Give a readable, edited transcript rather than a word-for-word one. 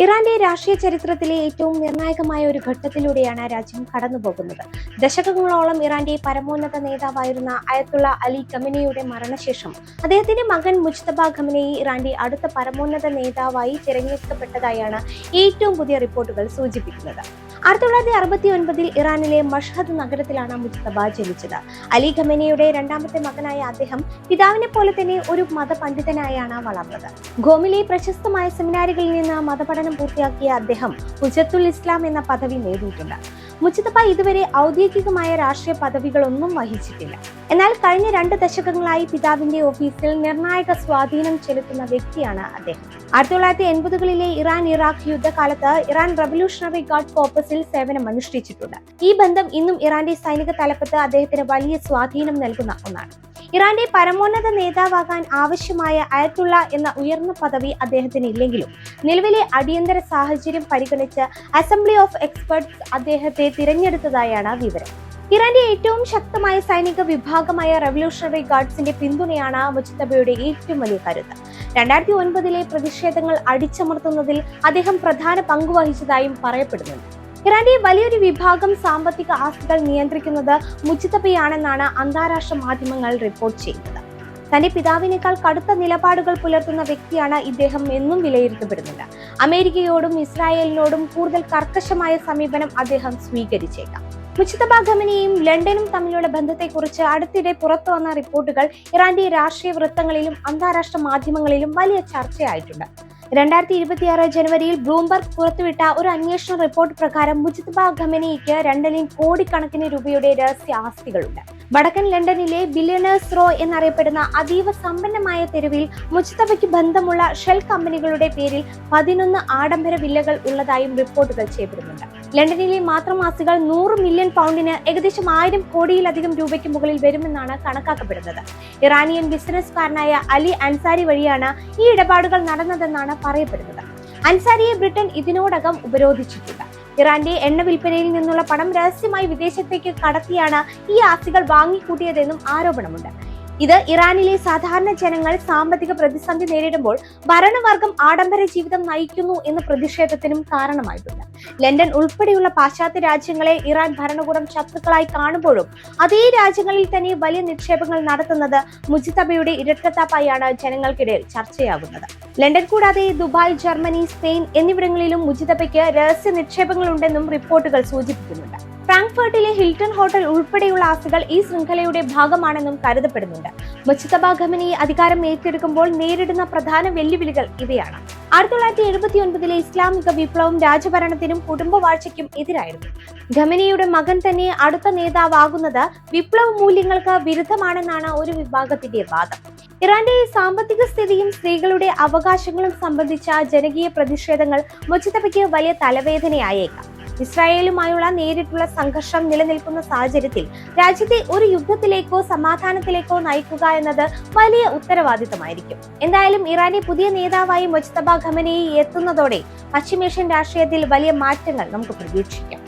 ഇറാന്റെ രാഷ്ട്രീയ ചരിത്രത്തിലെ ഏറ്റവും നിർണായകമായ ഒരു ഘട്ടത്തിലൂടെയാണ് രാജ്യം കടന്നുപോകുന്നത്. ദശകങ്ങളോളം ഇറാന്റെ പരമോന്നത നേതാവായിരുന്ന അയത്തുള്ള അലി ഖമനേയിയുടെ മരണശേഷം അദ്ദേഹത്തിന്റെ മകൻ മുജ്തബ ഖമനേയി ഇറാന്റെ അടുത്ത പരമോന്നത നേതാവായി തിരഞ്ഞെടുക്കപ്പെട്ടതായാണ് ഏറ്റവും പുതിയ റിപ്പോർട്ടുകൾ സൂചിപ്പിക്കുന്നത്. 1969 ഇറാനിലെ മഷ്ഹദ് നഗരത്തിലാണ് മുജ്തബ ജനിച്ചത്. അലി ഖമനേയിയുടെ രണ്ടാമത്തെ മകനായ അദ്ദേഹം പിതാവിനെ പോലെ തന്നെ ഒരു മതപണ്ഡിതനായാണ് വളർന്നത്. ഖോമിലെ പ്രശസ്തമായ സെമിനാറുകളിൽ നിന്ന് മതപഠനം പൂർത്തിയാക്കിയ അദ്ദേഹം ഹുജ്ജത്തുൽ ഇസ്ലാം എന്ന പദവി നേടിയിട്ടുണ്ട്. മുജ്തബ ഇതുവരെ ഔദ്യോഗികമായ രാഷ്ട്രീയ പദവികളൊന്നും വഹിച്ചിട്ടില്ല. എന്നാൽ കഴിഞ്ഞ 2 ദശകങ്ങളായി പിതാവിന്റെ ഓഫീസിൽ നിർണായക സ്വാധീനം ചെലുത്തുന്ന വ്യക്തിയാണ് അദ്ദേഹം. 1980കളിലെ ഇറാൻ-ഇറാഖ് യുദ്ധകാലത്ത് ഇറാൻ റവല്യൂഷണറി ഗാർഡ് കോർപ്പസിൽ സേവനമനുഷ്ഠിച്ചിട്ടുണ്ട്. ഈ ബന്ധം ഇന്നും ഇറാന്റെ സൈനിക തലപ്പത്ത് അദ്ദേഹത്തിന് വലിയ സ്വാധീനം നൽകുന്ന ഒന്നാണ്. ഇറാന്റെ പരമോന്നത നേതാവാകാൻ ആവശ്യമായ അയത്തുള്ള എന്ന ഉയർന്ന പദവി അദ്ദേഹത്തിന് ഇല്ലെങ്കിലും നിലവിലെ അടിയന്തര സാഹചര്യം പരിഗണിച്ച് അസംബ്ലി ഓഫ് എക്സ്പെർട്സ് അദ്ദേഹത്തെ തിരഞ്ഞെടുത്തതായാണ് വിവരം. ഇറാന്റെ ഏറ്റവും ശക്തമായ സൈനിക വിഭാഗമായ റവല്യൂഷണറി ഗാർഡ്സിന്റെ പിന്തുണയാണ് മുജ്തബയുടെ ഏറ്റവും വലിയ കരുത്ത്. 2009 പ്രതിഷേധങ്ങൾ അടിച്ചമർത്തുന്നതിൽ അദ്ദേഹം പ്രധാന പങ്കുവഹിച്ചതായും പറയപ്പെടുന്നുണ്ട്. ഇറാന്റെ വലിയൊരു വിഭാഗം സാമ്പത്തിക ആസ്തികൾ നിയന്ത്രിക്കുന്നത് മുജ്തബയാണെന്നാണ് അന്താരാഷ്ട്ര മാധ്യമങ്ങൾ റിപ്പോർട്ട് ചെയ്യുന്നത്. തന്റെ പിതാവിനേക്കാൾ കടുത്ത നിലപാടുകൾ പുലർത്തുന്ന വ്യക്തിയാണ് ഇദ്ദേഹം എന്നും വിലയിരുത്തപ്പെടുന്നുണ്ട്. അമേരിക്കയോടും ഇസ്രായേലിനോടും കൂടുതൽ കർക്കശമായ സമീപനം അദ്ദേഹം സ്വീകരിച്ചേക്കാം. മുജ്തബ ഖമനേയിയും ലണ്ടനും തമ്മിലുള്ള ബന്ധത്തെക്കുറിച്ച് അടുത്തിടെ പുറത്തുവന്ന റിപ്പോർട്ടുകൾ ഇറാന്റെ രാഷ്ട്രീയ വൃത്തങ്ങളിലും അന്താരാഷ്ട്ര മാധ്യമങ്ങളിലും വലിയ ചർച്ചയായിട്ടുണ്ട്. 2026 ജനുവരിയിൽ ബ്ലൂംബർഗ് പുറത്തുവിട്ട ഒരു അന്വേഷണ റിപ്പോർട്ട് പ്രകാരം മുജ്തബ ഖമനേയിക്ക് ലണ്ടനിൽ കോടിക്കണക്കിന് രൂപയുടെ രഹസ്യ ആസ്തികളുണ്ട്. വടക്കൻ ലണ്ടനിലെ ബില്യണേഴ്സ് റോ എന്നറിയപ്പെടുന്ന അതീവ സമ്പന്നമായ തെരുവിൽ മുജ്തബയ്ക്ക് ബന്ധമുള്ള ഷെൽ കമ്പനികളുടെ പേരിൽ 11 ആഡംബര വില്ലകൾ ഉള്ളതായും റിപ്പോർട്ടുകൾ ചെയ്യപ്പെടുന്നുണ്ട്. ലണ്ടനിലെ മാത്രം ആസ്തികൾ 100 മില്യൺ പൗണ്ടിന് ഏകദേശം 1000 കോടിയിലധികം രൂപയ്ക്ക് മുകളിൽ വരുമെന്നാണ് കണക്കാക്കപ്പെടുന്നത്. ഇറാനിയൻ ബിസിനസ്സുകാരനായ അലി അൻസാരി വഴിയാണ് ഈ ഇടപാടുകൾ നടന്നതെന്നാണ് പറയപ്പെടുന്നത്. അൻസാരിയെ ബ്രിട്ടൻ ഇതിനോടകം ഉപരോധിച്ചിട്ടുണ്ട്. ഇറാന്റെ എണ്ണ വിൽപ്പനയിൽ നിന്നുള്ള പണം രഹസ്യമായി വിദേശത്തേക്ക് കടത്തിയാണ് ഈ ആസ്തികൾ വാങ്ങിക്കൂട്ടിയതെന്നും ആരോപണമുണ്ട്. ഇത് ഇറാനിലെ സാധാരണ ജനങ്ങൾ സാമ്പത്തിക പ്രതിസന്ധി നേരിടുമ്പോൾ ഭരണവർഗം ആഡംബര ജീവിതം നയിക്കുന്നു എന്ന പ്രതിഷേധത്തിനും കാരണമായിട്ടുണ്ട്. ലണ്ടൻ ഉൾപ്പെടെയുള്ള പാശ്ചാത്യ രാജ്യങ്ങളെ ഇറാൻ ഭരണകൂടം ശത്രുക്കളായി കാണുമ്പോഴും അതേ രാജ്യങ്ങളിൽ തന്നെ വലിയ നിക്ഷേപങ്ങൾ നടത്തുന്നത് മുജ്തബയുടെ ഇരട്ടത്താപ്പായാണ് ജനങ്ങൾക്കിടയിൽ ചർച്ചയാകുന്നത്. ലണ്ടൻ കൂടാതെ ദുബായ്, ജർമ്മനി, സ്പെയിൻ എന്നിവിടങ്ങളിലും മുജ്തബയ്ക്ക് രഹസ്യ നിക്ഷേപങ്ങളുണ്ടെന്നും റിപ്പോർട്ടുകൾ സൂചിപ്പിക്കുന്നുണ്ട്. ഫ്രാങ്ക്ഫർട്ടിലെ ഹിൽട്ടൺ ഹോട്ടൽ ഉൾപ്പെടെയുള്ള ആസ്തികൾ ഈ ശൃംഖലയുടെ ഭാഗമാണെന്നും കരുതപ്പെടുന്നുണ്ട്. മുജ്തബ ഖമനേയി അധികാരം ഏറ്റെടുക്കുമ്പോൾ നേരിടുന്ന പ്രധാന വെല്ലുവിളികൾ ഇവയാണ്. 1979 ഇസ്ലാമിക വിപ്ലവം രാജഭരണത്തിനും കുടുംബവാഴ്ചയ്ക്കും എതിരായിരുന്നു. ഖമനേയിയുടെ മകൻ തന്നെ അടുത്ത നേതാവാകുന്നത് വിപ്ലവ മൂല്യങ്ങൾക്ക് വിരുദ്ധമാണെന്നാണ് ഒരു വിഭാഗത്തിന്റെ വാദം. ഇറാന്റെ സാമ്പത്തിക സ്ഥിതിയും സ്ത്രീകളുടെ അവകാശങ്ങളും സംബന്ധിച്ച ജനകീയ പ്രതിഷേധങ്ങൾ മുജ്തബയ്ക്ക് വലിയ തലവേദനയായേക്കാം. ഇസ്രായേലുമായുള്ള നേരിട്ടുള്ള സംഘർഷം നിലനിൽക്കുന്ന സാഹചര്യത്തിൽ രാജ്യത്തെ ഒരു യുദ്ധത്തിലേക്കോ സമാധാനത്തിലേക്കോ നയിക്കുക എന്നത് വലിയ ഉത്തരവാദിത്തമായിരിക്കും. എന്തായാലും ഇറാന്റെ പുതിയ നേതാവായി മുജ്തബ ഖമനേയി എത്തുന്നതോടെ പശ്ചിമേഷ്യൻ രാഷ്ട്രീയത്തിൽ വലിയ മാറ്റങ്ങൾ നമുക്ക് പ്രതീക്ഷിക്കാം.